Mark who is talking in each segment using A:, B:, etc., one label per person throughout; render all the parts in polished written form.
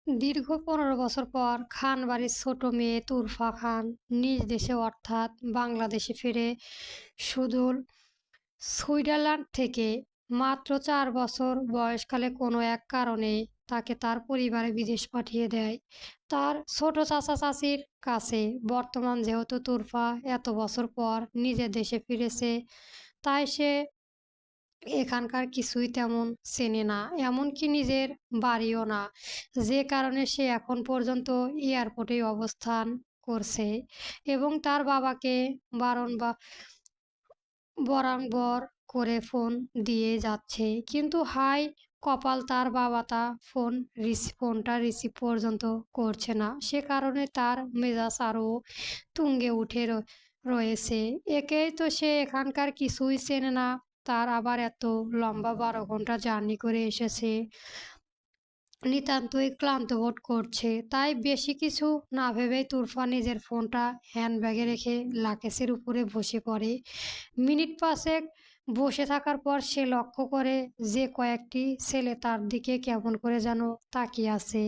A: দীর্ঘ ১৫ বছর পর খান বাড়ির ছোট মেয়ে তুরফা খান নিজ দেশে অর্থাৎ বাংলাদেশে ফিরে সুদূর সুইজারল্যান্ড থেকে মাত্র ৪ বছর বয়সকালে কোনো এক কারণে তাকে তার পরিবারে বিদেশ পাঠিয়ে দেয় তার ছোট চাচা চাচির কাছে। বর্তমান যেহেতু তুরফা এত বছর পর নিজের দেশে ফিরেছে, তাই সে এখানকার কিছুই তেমন চেনে না, এমনকি নিজের বাড়িও না। যে কারণে সে এখন পর্যন্ত এয়ারপোর্টেই অবস্থান করছে এবং তার বাবাকে বারংবার বরাবর করে ফোন দিয়ে যাচ্ছে। কিন্তু হাই কপাল, তার বাবা তা ফোনটা রিসিভ পর্যন্ত করছে না। সে কারণে তার মেজাজ আরও তুঙ্গে উঠে রয়েছে। একেই তো সে এখানকার কিছুই চেনে না, তার আবার এত লম্বা ১২ ঘন্টা জার্নি করে এসেছে। নিতান্তই ক্লান্ত বোধ করছে, তাই বেশি কিছু না ভেবেই তুরফা নিজের ফোনটা হ্যান্ডব্যাগে রেখে লাকেজের উপরে বসে পড়ে। মিনিট পাঁচেক বসে থাকার পর সে লক্ষ্য করে যে কয়েকটি ছেলে তার দিকে কেমন করে যেন তাকিয়ে আছে।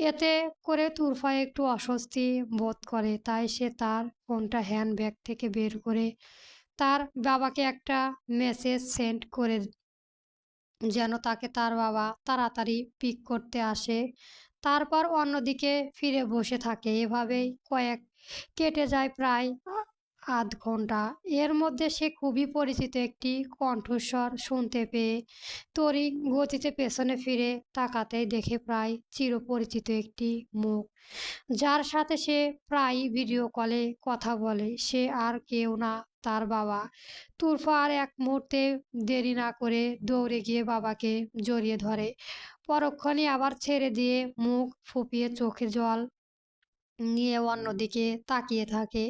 A: এতে করে তুরফা একটু অস্বস্তি বোধ করে, তাই সে তার ফোনটা হ্যান্ডব্যাগ থেকে বের করে তার বাবাকে একটা মেসেজ সেন্ড করে যেন তাকে তার বাবা তাড়াতাড়ি পিক করতে আসে। তারপর অন্যদিকে ফিরে বসে থাকে। এভাবেই কেটে যায় প্রায় ০.৫ ঘন্টা। এর মধ্যে সে খুবই পরিচিত একটি কণ্ঠস্বর শুনতে পেয়ে তড়ি গতিতে পেছনে ফিরে তাকাতেই দেখে প্রায় চিরপরিচিত একটি মুখ, যার সাথে সে প্রায়ই ভিডিও কলে কথা বলে। সে আর কেউ না, তার বাবা। তুরফা আর এক মুহূর্তে দেরি না করে দৌড়ে গিয়ে বাবাকে জড়িয়ে ধরে। পরক্ষণে আবার ছেড়ে দিয়ে মুখ ফুঁপিয়ে চোখে জল নিয়ে অন্যদিকে তাকিয়ে থাকে।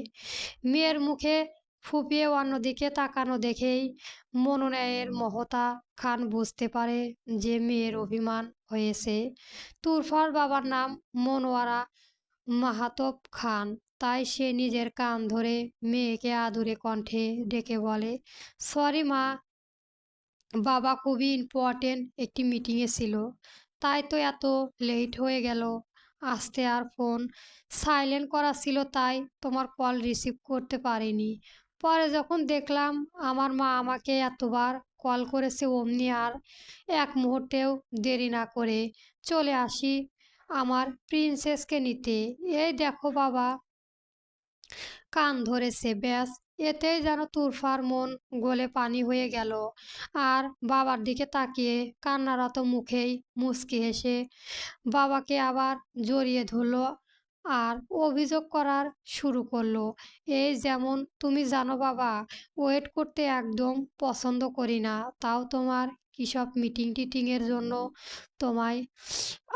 A: মেয়ের মুখে ফুঁপিয়ে অন্যদিকে তাকানো দেখেই মনোনয়ের মহতা খান বুঝতে পারে যে মেয়ের অভিমান হয়েছে। তুরফার বাবার নাম মনোয়ারা মাহাতব খান, তাই সে নিজের কান ধরে মেয়েকে আদুরে কণ্ঠে ডেকে বলে, সরি মা, বাবা খুবই ইম্পর্টেন্ট একটি মিটিংয়ে ছিল, তাই তো এত লেট হয়ে গেল আসতে। আর ফোন সাইলেন্ট করা ছিল, তাই তোমার কল রিসিভ করতে পারিনি। পরে যখন দেখলাম আমার মা আমাকে এতবার কল করেছে, অমনি আর এক মুহূর্তেও দেরি না করে চলে আসি আমার প্রিন্সেসকে নিতে। এই দেখো বাবা কান ধরেছে, ব্যাস। এতেই যেন তুরফার মন গলে পানি হয়ে গেল। আর বাবার দিকে তাকিয়ে কান্নারত মুখেই মুচকি হেসে বাবাকে আবার জড়িয়ে ধরলো আর অভিযোগ করার শুরু করলো, এই যেমন তুমি জানো বাবা, ওয়েট করতে একদম পছন্দ করি না, তাও তোমার কিসব মিটিং টিটিংয়ের জন্য তোমায়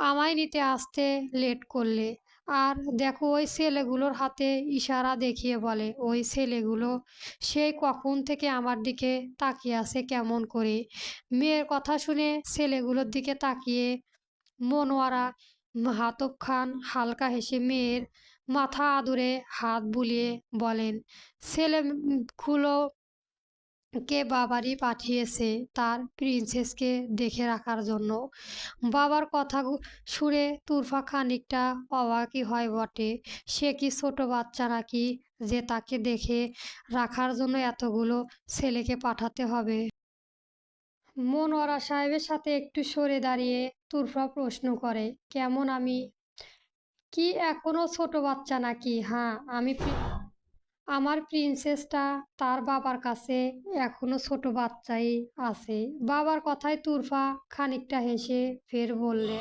A: আমায় নিতে আসতে লেট করলে। আর দেখো ওই ছেলেগুলোর হাতে ইশারা দেখিয়ে বলে, ওই ছেলেগুলো সেই কখন থেকে আমার দিকে তাকিয়ে আছে কেমন করে। মেয়ের কথা শুনে ছেলেগুলোর দিকে তাকিয়ে মনোয়ারা মাহাতব খান হালকা হেসে মেয়ের মাথা আদুরে হাত বুলিয়ে বলেন, ছেলেগুলো কে বাবারই পাঠিয়েছে তার প্রিন্সেসকে দেখে রাখার জন্য। বাবার কথা শুনে তুরফা খানিকটা অবাকই হয় বটে। সে কি ছোট বাচ্চা নাকি যে তাকে দেখে রাখার জন্য এতগুলো ছেলেকে পাঠাতে হবে। মনোয়ারা সাহেবের সাথে একটু সরে দাঁড়িয়ে তুরফা প্রশ্ন করে, কেমন, আমি কি এখনো ছোট বাচ্চা নাকি? হ্যাঁ, আমার প্রিন্সেসটা তার বাবার কাছে এখনো ছোট বাচ্চাই আছে। বাবার কথায় তুরফা খানিকটা হেসে ফের বললে,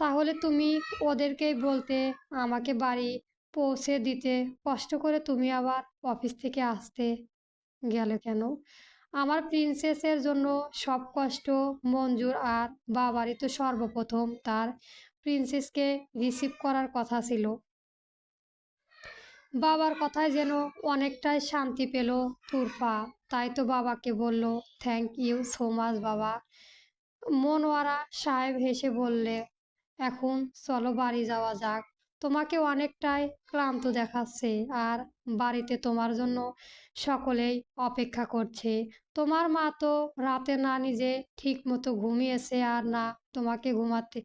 A: তাহলে তুমি ওদেরকেই বলতে আমাকে বাড়ি পৌঁছে দিতে। কষ্ট করে তুমি আবার অফিস থেকে আসতে গেলে কেন? আমার প্রিন্সেসের জন্য সব কষ্ট মঞ্জুর, আর বাবারই তো সর্বপ্রথম তার প্রিন্সেসকে রিসিভ করার কথা ছিল। বাবার কথায় যেন অনেকটাই শান্তি পেল তুরফা, তাই তো বাবাকে বলল, থ্যাংক ইউ সো মাচ বাবা। মনোয়ারা সাহেব হেসে বললে, এখন চলো বাড়ি যাওয়া যাক, তোমাকে অনেকটাই ক্লান্ত দেখাচ্ছে, আর বাড়িতে তোমার জন্য সকলেই অপেক্ষা করছে। তোমার মা তো রাতে না নিজে ঠিক মতো ঘুমিয়েছে, আর না তোমাকে ঘুমাতে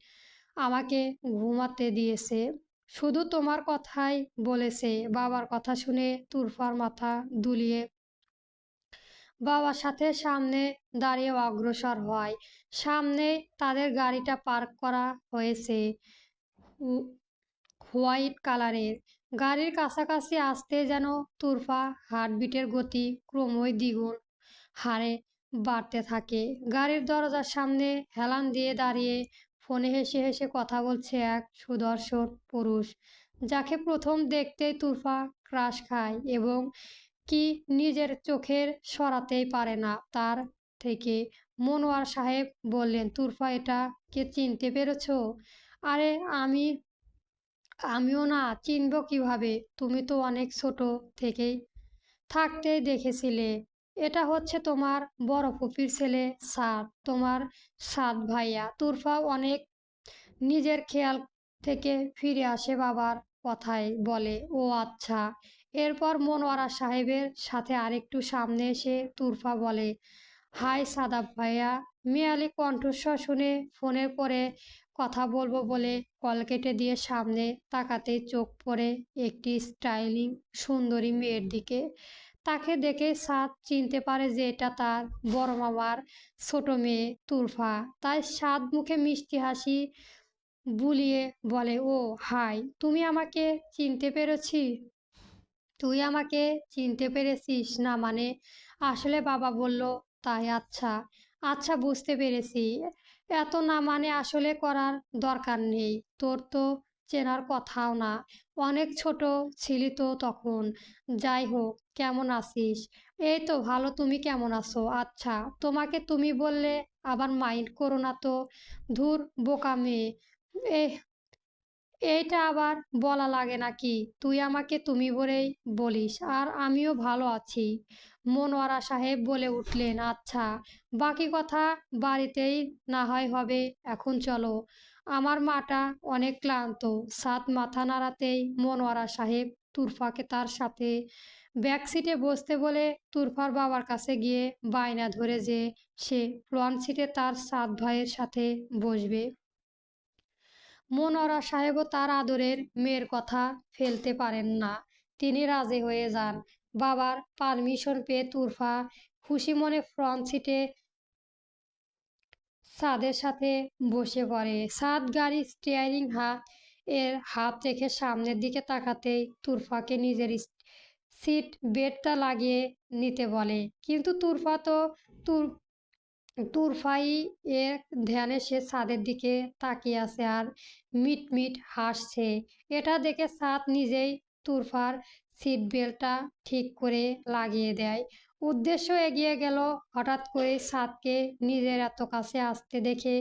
A: আমাকে ঘুমাতে দিয়েছে, শুধু তোমার কথাই বলেছে। বাবার কথা শুনে তুরফার মাথা দুলিয়ে বাবার সাথে সামনে দাঁড়িয়ে অগ্রসর হয়। সামনে তাদের গাড়িটা পার্ক করা হয়েছে, উ- হোয়াইট কালারের। গাড়ির কাছাকাছি আসতে যেন তুরফা হার্টবিটের গতি ক্রমই দ্বিগুণ হারে বাড়তে থাকে। গাড়ির দরজার সামনে হেলান দিয়ে দাঁড়িয়ে ফোনে হেসে হেসে কথা বলছে এক সুদর্শন পুরুষ, যাকে প্রথম দেখতেই তুরফা ক্রাশ খায় এবং কি নিজের চোখের সরাতেই পারে না তার থেকে। মনোয়ার সাহেব বললেন, তুরফা, এটা কে চিনতে পেরেছো? আরে আমিও না, চিনব কিভাবে? তুমি তো অনেক ছোট থেকেই থাকতেই দেখেছিলে। এটা হচ্ছে তোমার বড় ফুপির ছেলে সাদ, তোমার সাদ ভাইয়া। তুরফা অনেক নিজের খেয়াল থেকে ফিরে আসে বাবার কথায়, বলে, ও আচ্ছা। এরপর মনোয়ারা সাহেবের সাথে আরেকটু সামনে এসে তুরফা বলে, হাই সাদাব ভাইয়া। মেয়ালি কণ্ঠস্বর শুনে ফোনের পরে কথা বলবো বলে কল কেটে দিয়ে সামনে তাকাতেই চোখ পড়ে একটি স্টাইলিং সুন্দরী মেয়ের দিকে। তাকে দেখে সাদ চিনতে পারে যে এটা তার বড় মামার ছোট মেয়ে তুরফা। তাই সাদ মুখে মিষ্টি হাসি বুলিয়ে বলে, ও হাই, চিনতে পেরেছি তুই আমাকে চিনতে পেরেছিস না মানে? আসলে বাবা বলল তাই। আচ্ছা আচ্ছা, বুঝতে পেরেছি। এত না মানে আসলে করার দরকার নেই, তোর তো চেনার কথাও না, অনেক ছোট ছিলি তো তখন। যাই হোক, কেমন আছিস? এই তো ভালো, তুমি কেমন আছো? আচ্ছা, তোমাকে তুমি বললে আবার মাইন্ড করো না তো। ধুর, বোকা মেয়ে। এ এইটা আবার বলা লাগে নাকি? তুই আমাকে তুমি বলেই বলিস। আর আমিও ভালো আছি। মনোয়ারা সাহেব বলে উঠলেন, আচ্ছা, বাকি কথা বাড়িতেই না হয় হবে। এখন চলো, আমার মাটা অনেক ক্লান্ত। সাত মাথা নাড়াতেই মনোয়ারা সাহেব তুরফাকে তার সাথে ব্যাক সিটে বসতে বলে তুরফার বাবার কাছে গিয়ে বায়না ধরে যে সে ফ্রন্ট সিটে তার সাত ভাইয়ের সাথে বসবে। মনোয়ারা সাহেবও তার আদরের মেয়ের কথা ফেলতে পারেন না। তিনি রাজি হয়ে যান। বাবার পারমিশন পেয়ে তুরফা খুশি মনে ফ্রন্ট সিটে সাদের সাথে বসে পড়ে। সাদ গাড়ির স্টিয়ারিং হাত রেখে সামনের দিকে তাকাতেই তুরফাকে নিজের সিট বেল্টটা লাগিয়ে নিতে বলে। কিন্তু তুরফা তো তুর তুরফাই এক ধ্যানে সে ছাদের দিকে তাকিয়ে আছে আর মিটমিট হাসছে। এটা দেখে সাদ নিজেই তুরফার সিট বেল্টটা ঠিক করে লাগিয়ে দেয়। উদ্দেশ্য এগিয়ে গেল। হঠাৎ করে সাদকে নিজের এত কাছে আসতে দেখে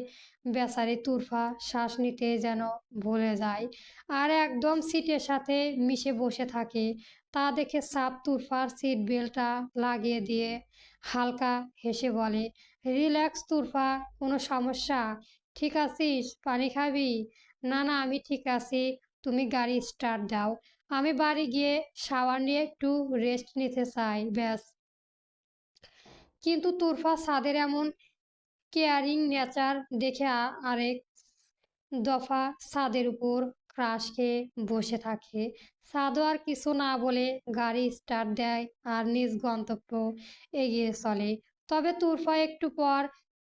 A: বেচারি তুরফা শ্বাস নিতে যেন ভুলে যায় আর একদম সিটের সাথে মিশে বসে থাকে। তা দেখে সাদ তুরফার সিট বেল্টটা লাগিয়ে দিয়ে হালকা হেসে বলে, রিল্যাক্স তুরফা, কোনো সমস্যা? ঠিক আছিস? পানি খাবি? না না, আমি ঠিক আছি। তুমি গাড়ি স্টার্ট দাও, আমি বাড়ি গিয়ে শাওয়ার নিয়ে একটু রেস্ট নিতে চাই, ব্যাস। কিন্তু তুরফা সাদের এমন কেয়ারিং নেচার দেখে আরেক দফা ছাদের উপর ক্রাশ খেয়ে বসে থাকে। সাদও আর কিছু না বলে গাড়ি স্টার্ট দেয় আর নিজ গন্তব্য এগিয়ে চলে। তবে তুরফা একটু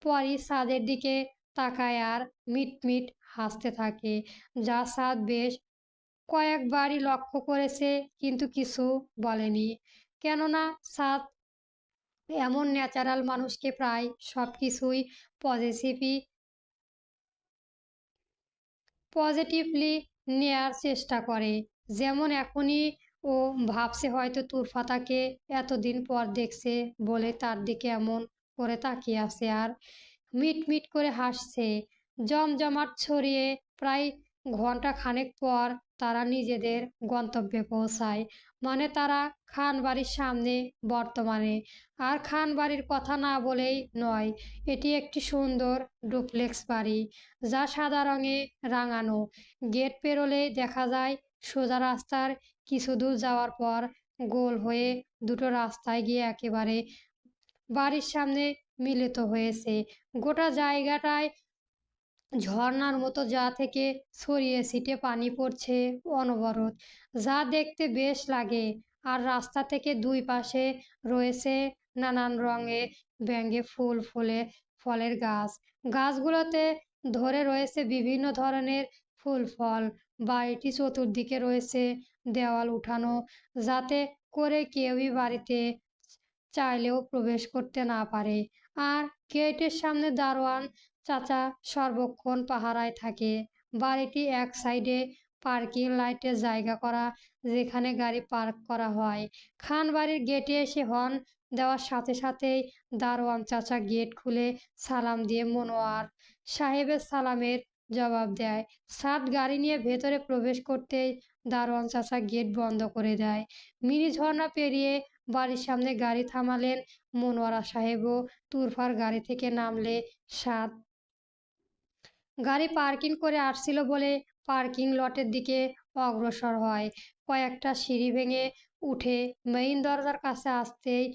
A: পরই ছাদের দিকে তাকায় আর মিটমিট হাসতে থাকে, যা সাদ বেশ কয়েকবারই লক্ষ্য করেছে কিন্তু কিছু বলেনি। কেননা সাদ এমন ন্যাচারাল মানুষকে প্রায় সব কিছুই পজিটিভই পজিটিভলি নেয়ার চেষ্টা করে। যেমন এখনই ও ভাবছে হয়তো তুরফা তাকে এতদিন পর দেখছে বলে তার দিকে এমন করে তাকিয়ে আছে আর মিটমিট করে হাসছে। জমজমাট ছড়িয়ে প্রায় ঘন্টা খানেক পর তারা নিজেদের গন্তব্যে পৌঁছায়। মানে তারা খান বাড়ির সামনে বর্তমানে। আর খান বাড়ির কথা না বলেই নয়, এটি একটি সুন্দর ডুপ্লেক্স বাড়ি, যা সাদা রঙে রাঙানো। গেট পেরোলেই দেখা যায় সোজা রাস্তার কিছু দূর যাওয়ার পর গোল হয়ে দুটো রাস্তায় গিয়ে একেবারে বাড়ির সামনে মিলিত হয়েছে। গোটা জায়গাটায় ঝর্ণার মতো যা থেকে ছড়িয়ে ছিটে পানি পড়ছে অনবরত, যা দেখতে বেশ লাগে। আর রাস্তা থেকে দুই পাশে রয়েছে নানান রঙের ব্যঙ্গে ফুল ফুলে ফলের গাছ। গাছগুলোতে ধরে রয়েছে বিভিন্ন ধরনের ফুল ফল। বাড়িটি চতুর্দিকে রয়েছে দেওয়াল উঠানো, যাতে করে কেউই বাড়িতে চাইলেও প্রবেশ করতে না পারে। আর গেটের সামনে দারোয়ান চাচা সর্বক্ষণ পাহারায় থাকে। বাড়িটি এক সাইডে পার্কিং লাইটের জায়গা করা, যেখানে গাড়ি পার্ক করা হয়। খান বাড়ির গেটে এসে হর্ন দেওয়ার সাথে সাথেই দারোয়ান চাচা গেট খুলে সালাম দিয়ে মনোয়ার সাহেবের সালামের জবাব দেয়। সাত গাড়ি নিয়ে ভেতরে প্রবেশ করতেই দারোয়ান চাচা গেট বন্ধ করে দেয়। মিনি ঝর্ণা পেরিয়ে বাড়ির সামনে গাড়ি থামালেন। মনোয়ারা সাহেবও তুরফার গাড়ি থেকে নামলে সাত গাড়ি পার্কিং করে আসছিল বলে পার্কিং লটের দিকে অগ্রসর হয়। কয়েকটা সিঁড়ি ভেঙে উঠে মেইন দরজার কাছে আসতেই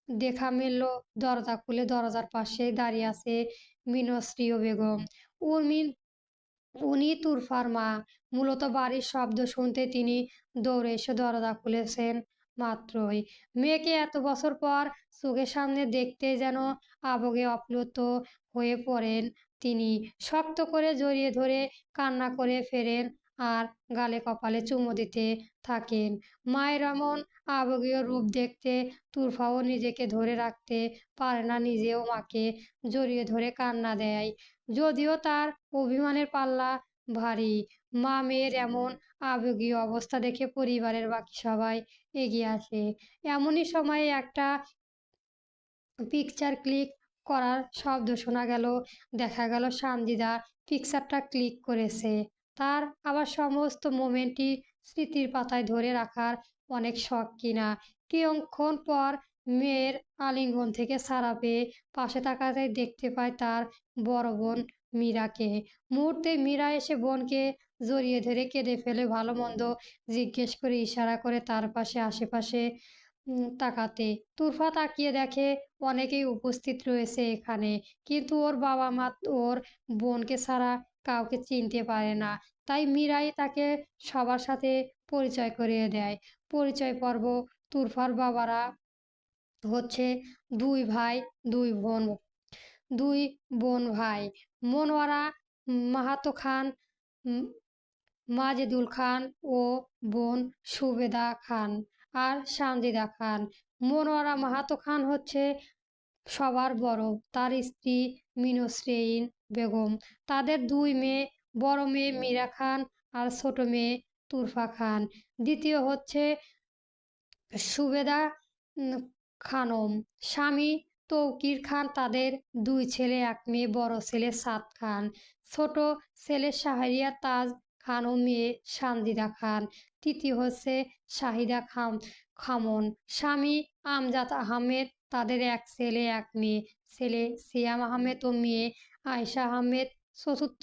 A: দেখা মিলল দরজা খুলে দরজার পাশে দাঁড়িয়ে আছে মিনশ্রী বেগম। উর্মি উনি তুরফার মা। মূলত বাড়ির শব্দ শুনতে তিনি দৌড়ে এসে দরজা খুলেছেন মাত্রই। মেয়েকে এত বছর পর চোখের সামনে দেখতে যেন আবেগে আপ্লুত হয়ে পড়েন তিনি। শক্ত করে জড়িয়ে ধরে কান্না করে ফেরেন আর গালে কপালে চুমু দিতে থাকেন। মায়ের এমন আবেগীয় রূপ দেখতে তুরফাও নিজেকে ধরে রাখতে পারে না, নিজেও মাকে জড়িয়ে ধরে কান্না দেয়। যদিও তার অভিমানের পাল্লা ভারী। মা মেয়ের এমন আবেগীয় অবস্থা দেখে পরিবারের বাকি সবাই এগিয়ে আসে। এমনই সময়ে একটা পিকচার ক্লিক করার শব্দ শোনা গেল। দেখা গেল সানজিদা পিকচারটা ক্লিক করেছে। তার আবার সমস্ত মোমেন্টই স্মৃতির পাতায় ধরে রাখার অনেক শখ কিনা। কিছুক্ষণ পর মেয়ের আলিঙ্গন থেকে ছাড়া পেয়ে পাশে তাকাতে দেখতে পায় তার বড় বোন মীরাকে। মুহূর্তে মীরা এসে বোনকে জড়িয়ে ধরে কেঁদে ফেলে, ভালো মন্দ জিজ্ঞেস করে ইশারা করে তার পাশে আশেপাশে তাকাতে। তুরফা তাকিয়ে দেখে অনেকেই উপস্থিত রয়েছে এখানে, কিন্তু ওর বাবা মা ওর বোনকে ছাড়া কাউকে চিনতে পারে না। তাই মীরাই তাকে সবার সাথে পরিচয় করিয়ে দেয়। পরিচয় পর্ব। তুরফার বাবারা হচ্ছে দুই ভাই, দুই বোন, দুই বোন ভাই। মনোয়ারা মাহাতো খান, মাজেদুল খান ও বোন সুবেদা খান আর সানজিদা খান। মনোয়ারা মাহাতো খান হচ্ছে সবার বড়, তার স্ত্রী মিনশ্রেইন বেগম। তাদের দুই মেয়ে, বড় মেয়ে মীরা খান আর ছোট মেয়ে তুরফা খান। দ্বিতীয় হচ্ছে সুবেদা খানম। স্বামী তৌকির খান, তাদের দুই ছেলে এক মেয়ে, বড় ছেলে সাদ খান, ছোট ছেলে শাহরিয়ার তাজ খান ও মেয়ে সানজিদা খান। তৃতীয় হচ্ছে শাহিদা খামন। স্বামী আমজাদ আহমেদ, তাদের এক ছেলে এক মেয়ে, ছেলে সিয়াম আহমেদ ও মেয়ে আয়শা আহমেদ। চতুর্থ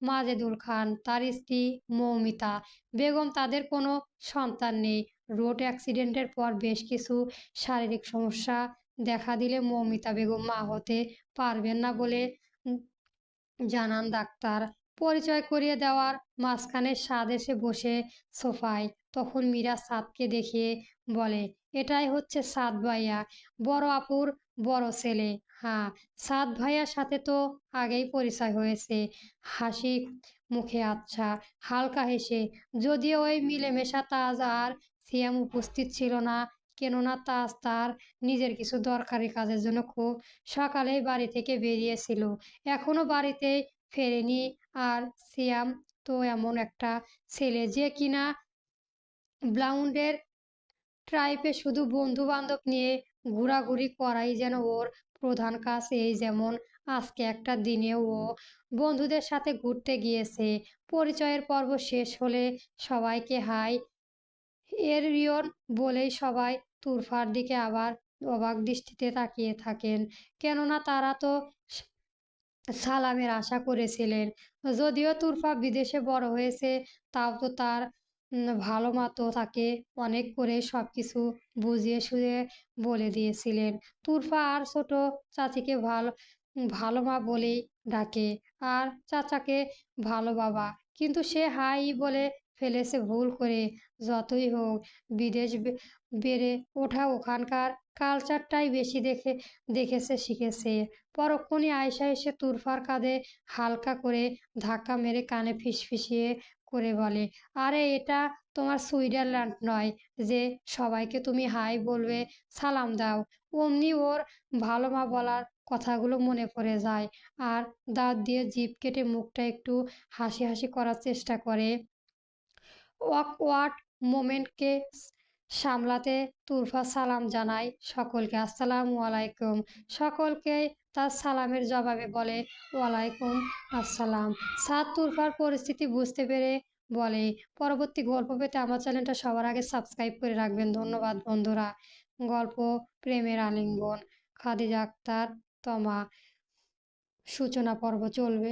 A: মাজেদুল খান, তার স্ত্রী মৌমিতা বেগম। তাদের কোনো সন্তান নেই। রোড অ্যাক্সিডেন্টের পর বেশ কিছু শারীরিক সমস্যা দেখা দিলে মৌমিতা বেগম মা হতে পারবেন না বলে জানান ডাক্তার। পরিচয় করিয়ে দেওয়ার মাঝখানে সাদ এসে বসে সোফায়। তখন মীরা সাদকে দেখিয়ে বলে, এটাই হচ্ছে সাদ ভাইয়া, বড় আপুর বড় ছেলে। হ্যাঁ, সাদ ভাইয়ার সাথে তো আগেই পরিচয় হয়েছে। হাসি মুখে আচ্ছা, হালকা হেসে। যদিও ওই মিলেমিশা তাজ আর সিয়াম উপস্থিত ছিল না, কেননা তাজ তার নিজের কিছু দরকারি কাজের জন্য খুব সকালেই বাড়ি থেকে বেরিয়েছিল, এখনো বাড়িতে ফেরেনি। আর সিয়াম তো এমন একটা ছেলে যে কিনা ব্লাউন্ডের ট্রাইপে শুধু বন্ধু বান্ধব নিয়ে ঘোরাঘুরি করাই যেন ওর প্রধান কাজ। এই যেমন আজকে একটা দিনেও ও বন্ধুদের সাথে ঘুরতে গিয়েছে। পরিচয়ের পর্ব শেষ হলে সবাইকে হাই এরিয়ন বলেই সবাই তুরফার দিকে আবার অবাক দৃষ্টিতে তাকিয়ে থাকেন, কেননা তারা তো সালামের আশা করেছিলেন। যদিও তুরফা বিদেশে বড় হয়েছে, তাও তো তার ভালো মা তো তাকে অনেক করে সবকিছু বুঝিয়ে সুঝিয়ে বলে দিয়েছিলেন। তুরফা আর ছোট চাচিকে ভালো ভালো মা বলেই ডাকে। আর চাচাকে ভালো বাবা, কিন্তু সে হাই বলে ফেলেছে ভুল করে। যতই হোক, বিদেশ বেড়ে ওঠা, ওখানকার কালচারটাই বেশি দেখেছে শিখেছে। পরক্ষণই আয়শা এসে তুরফার কাঁধে হালকা করে ধাক্কা মেরে কানে ফিসফিসিয়ে করে বলে, আরে এটা তোমার সুইজারল্যান্ড নয় যে সবাইকে তুমি হাই বলবে, সালাম দাও। অমনি ওর ভালো মা বলার কথাগুলো মনে পড়ে যায়, আর দাঁত দিয়ে জিভ কেটে মুখটা একটু হাসি হাসি করার চেষ্টা করে। অকওয়ার্ড মোমেন্টকে সামলাতে তুরফা সালাম জানায় সকলকে, আসসালামু আলাইকুম। সকলকে তার সালামের জবাবে বলে, ওয়ালাইকুম আসসালাম। সাদ তুরফার পরিস্থিতি বুঝতে পেরে বলে, পরবর্তী গল্প পেতে আমার চ্যানেলটা সবার আগে সাবস্ক্রাইব করে রাখবেন। ধন্যবাদ বন্ধুরা। গল্প প্রেমের আলিঙ্গন, খাদিজা আক্তার তমা, সূচনা পর্ব চলবে।